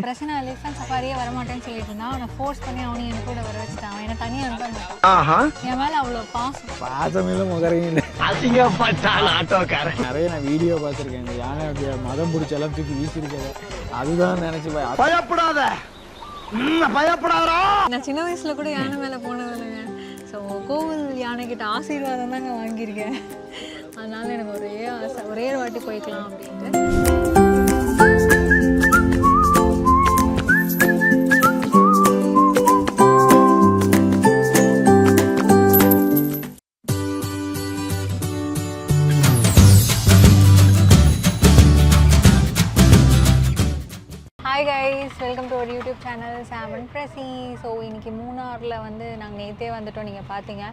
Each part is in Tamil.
பிரச்சனை எலிஃபென்ட் சஃபாரியே வரமாட்டேன்னு சொல்லிட்டு இருந்தான். அவனை ஃபோர்ஸ் பண்ணி அவனையும் என் கூட வர வச்சுட்டான். அவன் என்னை தனியாக அனுப்ப மாட்டான். என் மேலே அவ்வளோ பாசமில்லை முகரையும் இல்லை. நிறைய நான் வீடியோ பார்த்துருக்கேன். இந்த யானை அப்படியே மதம் பிடிச்ச எல்லாம் தூக்கி வீசிருக்கேன். அதுதான் நினைச்சு பயப்படாத பயப்படாதா. நான் சின்ன வயசுல கூட யானை மேலே போனதில்லைங்க. ஸோ கோவில் யானைக்கிட்ட ஆசீர்வாதம் தாங்க வாங்கியிருக்கேன். அதனால எனக்கு ஒரே ஆசை, ஒரே ஒரு வாட்டி போய்க்கலாம் அப்படின்ட்டு. Hi guys, welcome to our YouTube channel Saman Prasi. So இன்றைக்கி மூணாரில் வந்து நாங்கள் நேற்றே வந்துட்டோம். நீங்கள் பார்த்தீங்க,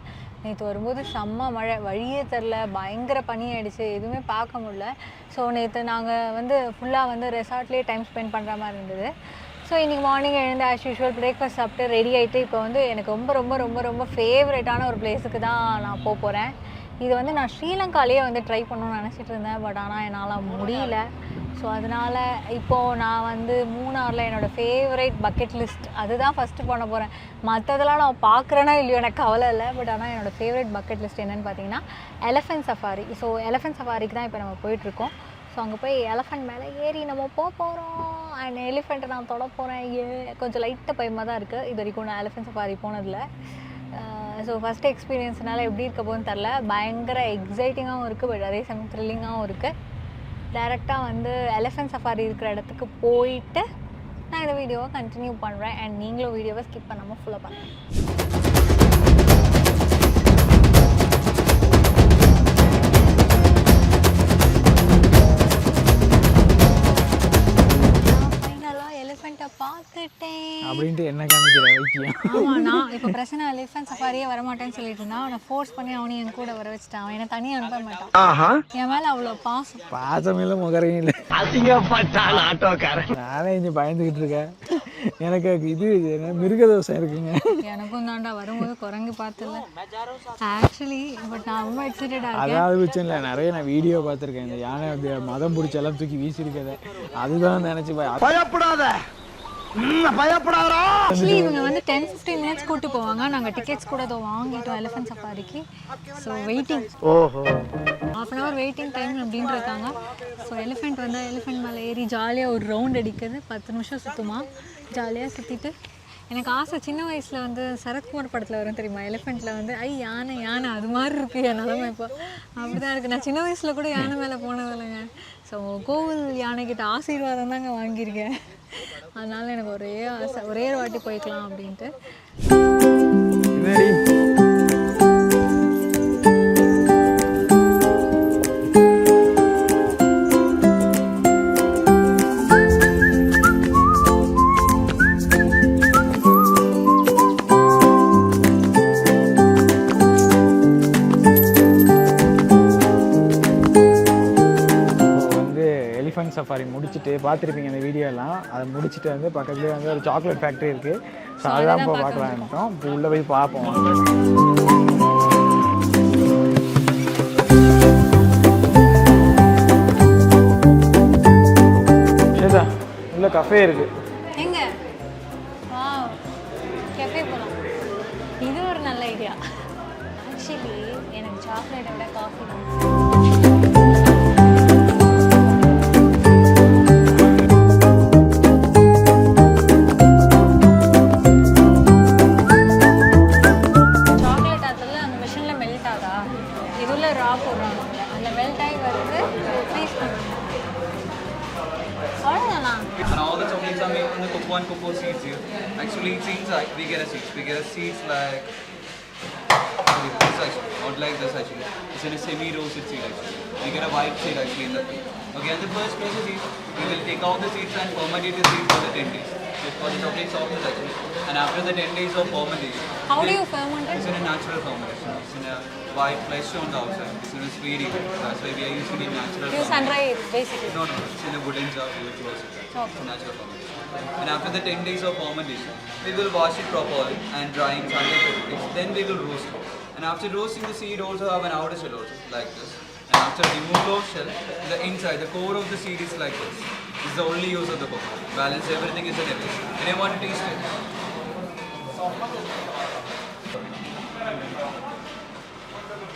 நேற்று வரும்போது செம்ம மழை, வழியே தெரில, பயங்கர பனி ஆகிடுச்சு, எதுவுமே பார்க்க முடியல. ஸோ நேற்று நாங்கள் வந்து ஃபுல்லாக வந்து ரெசார்ட்லேயே டைம் ஸ்பெண்ட் பண்ணுற மாதிரி இருந்தது. ஸோ இன்றைக்கி மார்னிங் எழுந்து ஆஸ் யூஷுவல் பிரேக்ஃபாஸ்ட் சாப்பிட்டு ரெடி ஆகிட்டு இப்போ வந்து எனக்கு ரொம்ப ரொம்ப ரொம்ப ரொம்ப ஃபேவரட்டான ஒரு பிளேஸுக்கு தான் நான் போக போகிறேன். இது வந்து நான் ஸ்ரீலங்காலேயே வந்து ட்ரை பண்ணணும்னு நினச்சிட்டு இருந்தேன். பட் ஆனால் என்னால் முடியல. ஸோ அதனால் இப்போது நான் வந்து மூணாரில் என்னோடய ஃபேவரட் பக்கெட் லிஸ்ட் அதுதான் ஃபஸ்ட்டு பண்ண போகிறேன். மற்றதெல்லாம் நான் பார்க்குறேன்னா இல்லையோ எனக்கு கவலை இல்லை. பட் ஆனால் என்னோடய ஃபேவரட் பக்கெட் லிஸ்ட் என்னென்னு பார்த்தீங்கன்னா எலிஃபென்ட் சஃபாரி. ஸோ எலிஃபென்ட் சஃபாரிக்கு தான் இப்போ நம்ம போயிட்டுருக்கோம். ஸோ அங்கே போய் எலிஃபென்ட் மேலே ஏறி நம்ம போகிறோம். அண்ட் எலிஃபெண்ட்டை நான் தொட போகிறேன். கொஞ்சம் லைட்டாக பயமாக தான் இருக்குது. இது வரைக்கும் நான் எலிஃபென்ட் சஃபாரி போனதில்லை. ஸோ ஃபஸ்ட்டு எக்ஸ்பீரியன்ஸ்னால எப்படி இருக்க போகுதுன்னு தெரில. பயங்கர எக்ஸைட்டிங்காகவும் இருக்குது, பட் அதே சமயம் த்ரில்லிங்காகவும் இருக்குது. டைரெக்டாக வந்து எலிஃபென்ட் சஃபாரி இருக்கிற இடத்துக்கு போயிட்டு நான் இந்த வீடியோவை கண்டினியூ பண்ணுறேன். அண்ட் நீங்களும் வீடியோவை ஸ்கிப் பண்ணாமல் ஃபுல்லாக பண்ணுறேன். அப்படின்ட்டு என்ன காமிக்கிற வைக்கியம். ஆமாம், நான் இப்போ பிரச்சனை எலிஃபென்ட் சஃபாரியே வரமாட்டேன்னு சொல்லிட்டு இருந்தான். அவனை ஃபோர்ஸ் பண்ணி அவனையும் என் கூட வர வச்சுட்டான். அவன் என்னை தனியாக அனுப்ப மாட்டான். என் மேலே அவ்வளோ பாசமில்லை முகரையும் இல்லை. நானே இங்கே பயந்துக்கிட்டு இருக்கேன். எனக்கு இது என்ன மிருக தோசை இருக்குங்க. எனக்கும் தாண்டா வரும்போது குரங்கு பார்த்தல ஆக்சுவலி. பட் நான் ரொம்ப எக்ஸைட்டடாக இருக்கேன். அதாவது பிரச்சனை இல்லை, நிறைய நான் வீடியோ பார்த்துருக்கேன். இந்த யானை அப்படியே மதம் பிடிச்ச எல்லாம் தூக்கி வீசிருக்கேன். அதுதான் நினச்சி பயப்படாத பயப்படாதா. ஆக்சுவலி இவங்க வந்து 10-15 மினிட்ஸ் கூட்டு போவாங்க. நாங்கள் டிக்கெட்ஸ் கூட அதை வாங்கிட்டோம் எலிஃபென்ட் சஃபாரிக்கு. So waiting, ½ an hour waiting time அப்படின்னு இருக்காங்க. ஸோ எலிஃபெண்ட் வந்து எலிஃபெண்ட் மேலே ஏறி ஜாலியாக ஒரு ரவுண்ட் அடிக்குது. 10 நிமிஷம் சுற்றுமா, ஜாலியாக சுற்றிட்டு. எனக்கு ஆசை, சின்ன வயசில் வந்து சரத்குமார் படத்தில் வரும் தெரியுமா, எலிஃபெண்ட்டில் வந்து யானை யானை அது மாதிரி இருக்குது என் நிலமை. இப்போ அப்படி தான் இருக்குது. நான் சின்ன வயசில் கூட யானை மேலே போனதில்லைங்க. ஸோ கோவில் யானைக்கிட்ட ஆசீர்வாதம் தாங்க வாங்கியிருக்கேன். அதனால எனக்கு ஒரே ஆசை, ஒரே ஒரு வாட்டி போய்க்கலாம் அப்படின்ட்டு. சஃபாரி முடிச்சுட்டு பார்த்துருப்பீங்க அந்த வீடியோலாம். அதை முடிச்சுட்டு வந்து பக்கத்துலேயே வந்து ஒரு சாக்லேட் ஃபேக்ட்ரி இருக்குது. ஸோ அதுதான் இப்போ பார்க்கலான்ட்டோம். இப்போ உள்ளே போய் பார்ப்போம். ஷேதா, உள்ள கஃபே இருக்குது. எங்க? வாவ், கஃபே போகலாம். இது ஒரு நல்ல ஐடியா. ஆக்சுவலி எனக்கு சாக்லேட்டை விட காஃபி தான். Cocoa seeds here. Actually, it seems like we get a seeds like this actually, not like this actually. It's in a semi-roasted seed actually. We get a white seed actually in the thing. Okay, and the first process is we will take out the seeds and fermentate the seeds for the 10 days. It's for the chocolate softness actually. And after the 10 days of fermentation, how do you ferment it? It's in a natural fermentation. It's in a white flesh on the outside. It's in a sweet eating. That's why we are using a natural. You sun-dry it basically. No, it's in a wooden jar. We will close it. Okay. It's a natural fermentation. And after the 10 days of fermentation, we will wash it properly and dry in sunlight for 2 days. Then we will roast it. And after roasting, the seed also have an outer shell also, like this. And after remove those shell, the inside, the core of the seed is like this. This is the only use of the cocoa. Balance everything is in everything. And I want to taste it.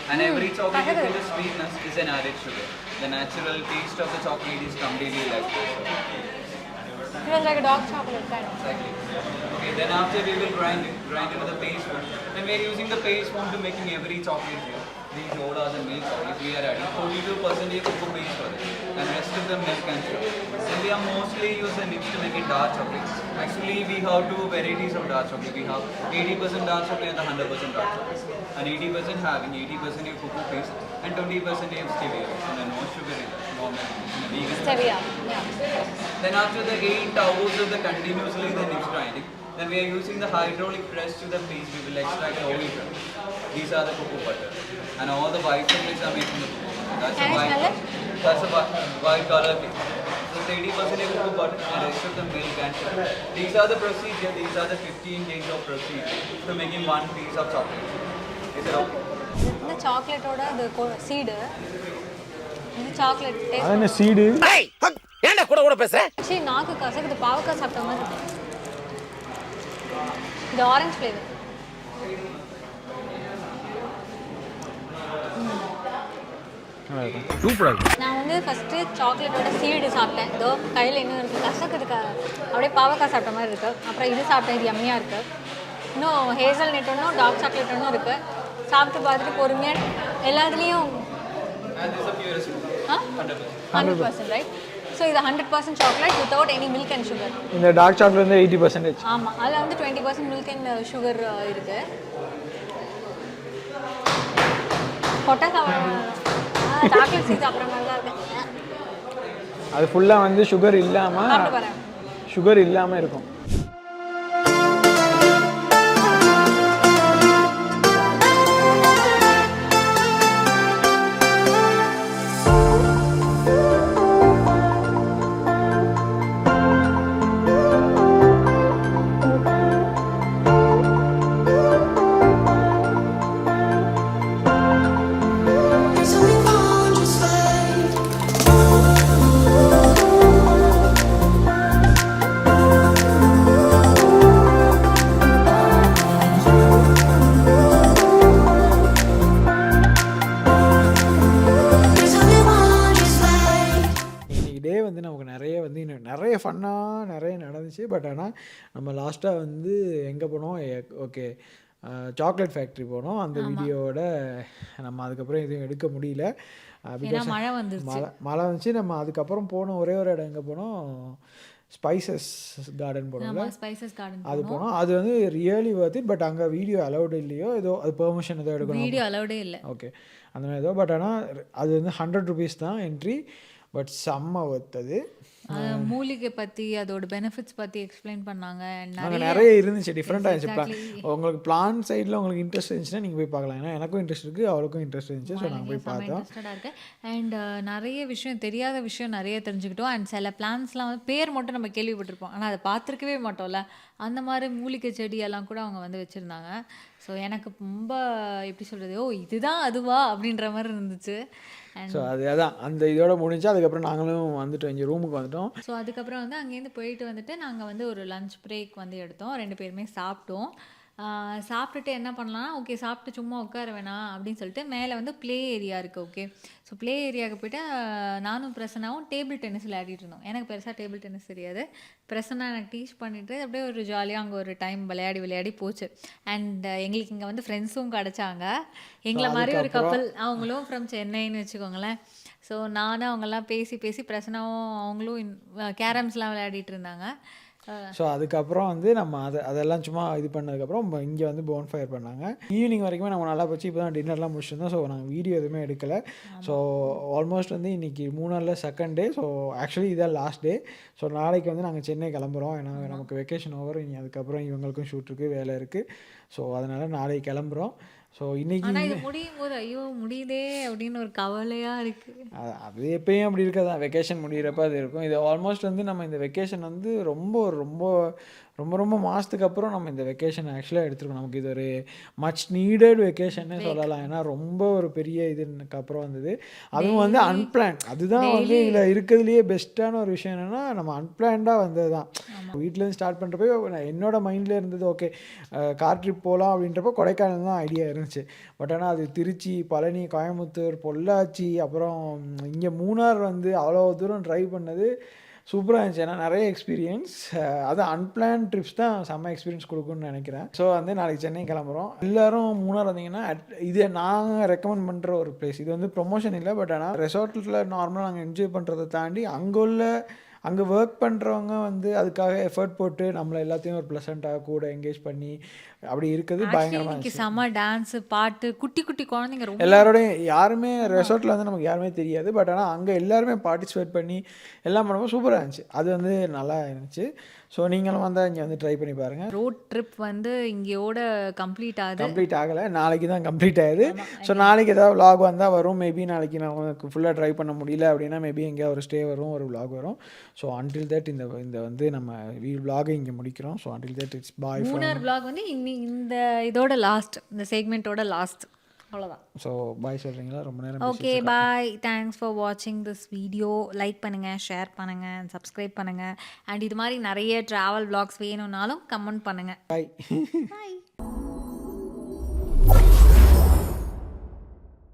And every chocolate with the sweetness is an added sugar. The natural taste of the chocolate is completely left. It was like a dark chocolate kind of. Exactly. Okay, then after we will grind into the paste form. Then we are using the paste form to making every chocolate here. These all are the milk chocolate. We are adding 42% cocoa paste for it. And rest of the milk and sugar. Then we are mostly using nips to make it dark chocolate. Actually, we have two varieties of dark chocolate. We have 80% dark chocolate and the 100% dark chocolate. And 80% having 80% of cocoa paste and 20% of stevia. So no sugar in that. Normal. Vegan. Stevia. Yeah. Then after the 8 hours of the continuously the nips grinding, then we are using the hydraulic press to the paste. We will extract the oil from it. These are the cocoa butter. And all the white chocolates are making the cocoa. That's Can a I white. smell it? That's a white color cake. So 30% of cocoa butter and rest of the milk and sugar. These are the procedure. These are the 15 days of procedure to making one piece of chocolate. Is it okay? இந்த சாக்லேட்டோட அது சீடு இந்த சாக்லேட் அது டேஸ்ட் என்ன சீடு ஏன்டா கூட கூட பேசுற சரி நாக்கு கசக்குது பாவக்காய் சாப்பிட்ட மாதிரி இருக்கு. இது ஆரஞ்சு ஃப்ளேவர் சூப்பரா இருக்கு நான் வந்து ஃபஸ்ட்டு சாக்லேட்டோட சீடு சாப்பிட்டேன் இதோ கையில் இன்னும் இருக்குது கசக்குதுக்கா அப்படியே பாவக்காய் சாப்பிட்ட மாதிரி இருக்குது அப்புறம் இது சாப்பிட்டேன் இது யம்மியாக இருக்குது இன்னும் ஹேசல் நெட் ஒன்றும் டார்க் சாக்லேட் ஒன்றும் இருக்குது சாப்பிட்டு பார்த்துட்டு பொறுமையாக எல்லாத்துலேயும் And this is the purest cocoa. ஆ 100% ரைட் ஸோ இது 100% chocolate without any milk and sugar இந்த டார்க் சாக்லேட் வந்து 80%. ஆமாம் அதில் வந்து 20% மில்க் அண்ட் சுகர் இருக்குது கொட்டை சாக்லேட் சீஸ் அப்புறம் நல்லா இருக்கு அது ஃபுல்லாக வந்து சுகர் சாப்பிட்டு இல்லாமல் பாருங்க சுகர் இல்லாமல் இருக்கும். There's only one just like there's only one just like இன்னைக்கு டே வந்து நமக்கு நிறைய வந்து இன்னும் நிறைய ஃபன்னாக நிறைய நடந்துச்சு. பட் ஆனால் நம்ம லாஸ்ட்டாக வந்து எங்கே போனோம் ஓகே சாக்லேட் ஃபேக்ட்ரி போனோம். அந்த வீடியோவோட நம்ம அதுக்கப்புறம் எதுவும் எடுக்க முடியல. ஏன்னா மழை வந்துருச்சு மழை வந்துச்சு. நம்ம அதுக்கப்புறம் போனோம் ஒரே ஒரு இடம் எங்கே போனோம் ஸ்பைசஸ் கார்டன் போனோம்ல ஆமாம் ஸ்பைசஸ் கார்டன் அது போனோம். அது வந்து ரியலி வர்த் இட். பட் அங்கே வீடியோ அலௌடு இல்லையோ ஏதோ அது பெர்மிஷன் ஏதோ எடுக்கணும் வீடியோ அலௌடே இல்லை ஓகே அந்த மாதிரி ஏதோ. பட் ஆனால் அது வந்து 100 rupees தான் என்ட்ரி. பட் செம்ம ஒர்த் அது. மூலிகை பற்றி அதோட பெனிஃபிட்ஸ் பற்றி எக்ஸ்பிளைன் பண்ணாங்க அங்கே நிறைய இருந்துச்சு டிஃப்ரெண்ட்டாக இருந்துச்சு. உங்களுக்கு பிளான் சைடில் உங்களுக்கு இன்ட்ரெஸ்ட் இருந்துச்சுன்னா நீங்கள் போய் பார்க்கலாம். ஏன்னா எனக்கும் இன்ட்ரெஸ்ட் இருக்குது அவளுக்கும் இன்ட்ரெஸ்ட் இருந்துச்சு. ஸோ நாங்கள் போய் பார்த்தோம். இன்ட்ரெஸ்டடாக இருக்கு அண்ட் நிறைய விஷயம் தெரியாத விஷயம் நிறைய தெரிஞ்சுக்கிட்டோம். அண்ட் சில பிளான்ஸ்லாம் வந்து பேர் மட்டும் நம்ம கேள்விப்பட்டிருப்போம் ஆனால் அதை பார்த்துருக்கவே மாட்டோம்ல. அந்த மாதிரி மூலிகை செடியெல்லாம் கூட அவங்க வந்து வச்சுருந்தாங்க. ஸோ எனக்கு ரொம்ப எப்படி சொல்கிறது ஓ இதுதான் அதுவா அப்படின்ற மாதிரி இருந்துச்சு. அண்ட் ஸோ அதான் அந்த இதோட முடிஞ்சு அதுக்கப்புறம் நாங்களும் வந்துட்டோம் இங்கே ரூமுக்கு வந்துட்டோம். ஸோ அதுக்கப்புறம் வந்து அங்கேருந்து போயிட்டு வந்துட்டு நாங்கள் வந்து ஒரு லஞ்ச் பிரேக் வந்து எடுத்தோம். 2 பேருமே சாப்பிட்டோம். சாப்பிட்டுட்டு என்ன பண்ணலாம்னா ஓகே சாப்பிட்டு சும்மா உட்கார வேணாம் அப்படின்னு சொல்லிட்டு மேலே வந்து ப்ளே ஏரியா இருக்குது. ஓகே ஸோ ப்ளே ஏரியாவுக்கு போய்ட்டு நானும் பிரசனாவும் டேபிள் டென்னிஸ் விளையாடிட்டு இருந்தோம். எனக்கு பெருசாக டேபிள் டென்னிஸ் தெரியாது. பிரசன்னா எனக்கு டீச் பண்ணிவிட்டு அப்படியே ஒரு ஜாலியாக அங்கே ஒரு டைம் விளையாடி போச்சு. அண்ட் எங்களுக்கு இங்கே வந்து ஃப்ரெண்ட்ஸும் கிடச்சாங்க. எங்களை மாதிரி ஒரு கப்பல் அவங்களும் ஃப்ரம் சென்னைன்னு வச்சுக்கோங்களேன். ஸோ நானும் அவங்கெல்லாம் பேசி பிரசனாவும் அவங்களும் கேரம்ஸ்லாம் விளையாடிட்டு இருந்தாங்க. ஸோ அதுக்கப்புறம் வந்து நம்ம அதெல்லாம் சும்மா இது பண்ணதுக்கப்புறம் இங்கே வந்து போன் ஃபயர் பண்ணாங்க. ஈவினிங் வரைக்குமே நம்ம நல்லா போச்சு. இப்போ தான் டின்னர்லாம் முடிச்சிருந்தோம். ஸோ நாங்கள் வீடியோ எதுவுமே எடுக்கலை. ஸோ ஆல்மோஸ்ட் வந்து இன்றைக்கி 3 நாளில் செகண்ட் டே. ஸோ ஆக்சுவலி இதான் லாஸ்ட் டே. ஸோ நாளைக்கு வந்து நாங்கள் சென்னை கிளம்புறோம். ஏன்னா நமக்கு வெக்கேஷன் ஓவர். இனி அதுக்கப்புறம் இவங்களுக்கும் ஷூட் இருக்குது வேலை இருக்குது. ஸோ அதனால் நாளைக்கு கிளம்புறோம். ஸோ இன்றைக்கி ஆனால் இது முடியும் போது ஐயோ முடியுதே அப்படின்னு ஒரு கவலையாக இருக்குது. அது எப்பயும் அப்படி இருக்காதான். வெக்கேஷன் முடிகிறப்ப அது இருக்கும். இது ஆல்மோஸ்ட் வந்து நம்ம இந்த வெக்கேஷன் வந்து ரொம்ப ஒரு ரொம்ப ரொம்ப ரொம்ப மாதத்துக்கு அப்புறம் நம்ம இந்த வெக்கேஷன் ஆக்சுவலாக எடுத்துருக்கோம். நமக்கு இது ஒரு மச் நீடட் வெக்கேஷன்னே சொல்லலாம். ஏன்னா ரொம்ப ஒரு பெரிய இதுக்கு அப்புறம் வந்தது. அதுவும் வந்து அன்பிளான். அதுதான் வந்து இதில் இருக்கிறதுலையே பெஸ்ட்டான ஒரு விஷயம் என்னென்னா நம்ம அன்பிளான்டாக வந்தது தான். வீட்டிலேருந்து ஸ்டார்ட் பண்ணுறப்போ என்னோட மைண்டில் இருந்தது ஓகே கார் ட்ரிப் போகலாம் அப்படின்றப்போ கொடைக்கானல் தான் ஐடியா இருந்துச்சு. பட் ஆனால் அது திருச்சி, பழனி, கோயம்புத்தூர், பொள்ளாச்சி, அப்புறம் இங்கே மூணார் வந்து அவ்வளோ தூரம் ட்ரைவ் பண்ணது சூப்பராக இருந்துச்சு. ஏன்னா நிறைய எக்ஸ்பீரியன்ஸ், அது அன்பிளான் ட்ரிப்ஸ் தான் செம்ம எக்ஸ்பீரியன்ஸ் கொடுக்குன்னு நினைக்கிறேன். ஸோ வந்து நாளைக்கு சென்னை கிளம்புறோம். எல்லோரும் மூணார் வந்தீங்கன்னா இது நாங்கள் ரெக்கமெண்ட் பண்ணுற ஒரு பிளேஸ். இது வந்து ப்ரொமோஷன் இல்லை, பட் ஆனால் ரெசார்ட்டில் நார்மலாக நாங்கள் என்ஜாய் பண்ணுறதை தாண்டி அங்கே ஒர்க் பண்ணுறவங்க வந்து அதுக்காக எஃபர்ட் போட்டு நம்மளை எல்லாத்தையும் ஒரு ப்ளசண்ட்டாக கூட என்கேஜ் பண்ணி அப்படி இருக்கிறது பயங்கரமாக இன்னைக்கு செம்ம டான்ஸ் பாட்டு குட்டி குட்டி குழந்தைங்க ரொம்ப எல்லாரோடையும் யாருமே ரெசார்ட்டில் வந்து நமக்கு யாருமே தெரியாது. பட் ஆனால் அங்கே எல்லாருமே பார்ட்டிசிபேட் பண்ணி எல்லாம் பண்ணும்போது சூப்பராக இருந்துச்சு. அது வந்து நல்லா இருந்துச்சு. ஸோ நீங்களும் வந்தால் இங்கே வந்து ட்ரை பண்ணி பாருங்கள். ரோட் ட்ரிப் வந்து இங்கேயோட கம்ப்ளீட் ஆகலை, நாளைக்கு தான் கம்ப்ளீட் ஆகுது. ஸோ நாளைக்கு ஏதாவது vlog வந்தால் வரும். மேபி நாளைக்கு நமக்கு ஃபுல்லாக ட்ரை பண்ண முடியல அப்படின்னா மேபி எங்கேயா ஒரு ஸ்டே வரும், ஒரு vlog வரும். ஸோ அன்டில் தட் இந்த வந்து நம்ம vlog இங்கே முடிக்கிறோம். So until that it's bye. Munnar vlog வந்து இந்த இதோட லாஸ்ட், இந்த செக்மெண்ட்டோட லாஸ்ட், அவ்வளோதான். ஸோ பாய் சொல்கிறீங்களா? ரொம்ப நேரம் ஓகே பாய். தேங்க்ஸ் ஃபார் வாட்சிங் திஸ் வீடியோ. லைக் பண்ணுங்கள், ஷேர் பண்ணுங்கள், சப்ஸ்கிரைப் பண்ணுங்கள். அண்ட் இது மாதிரி நிறைய ட்ராவல் vlogs வேணும்னாலும் கமெண்ட் பண்ணுங்கள். பாய். பாய்.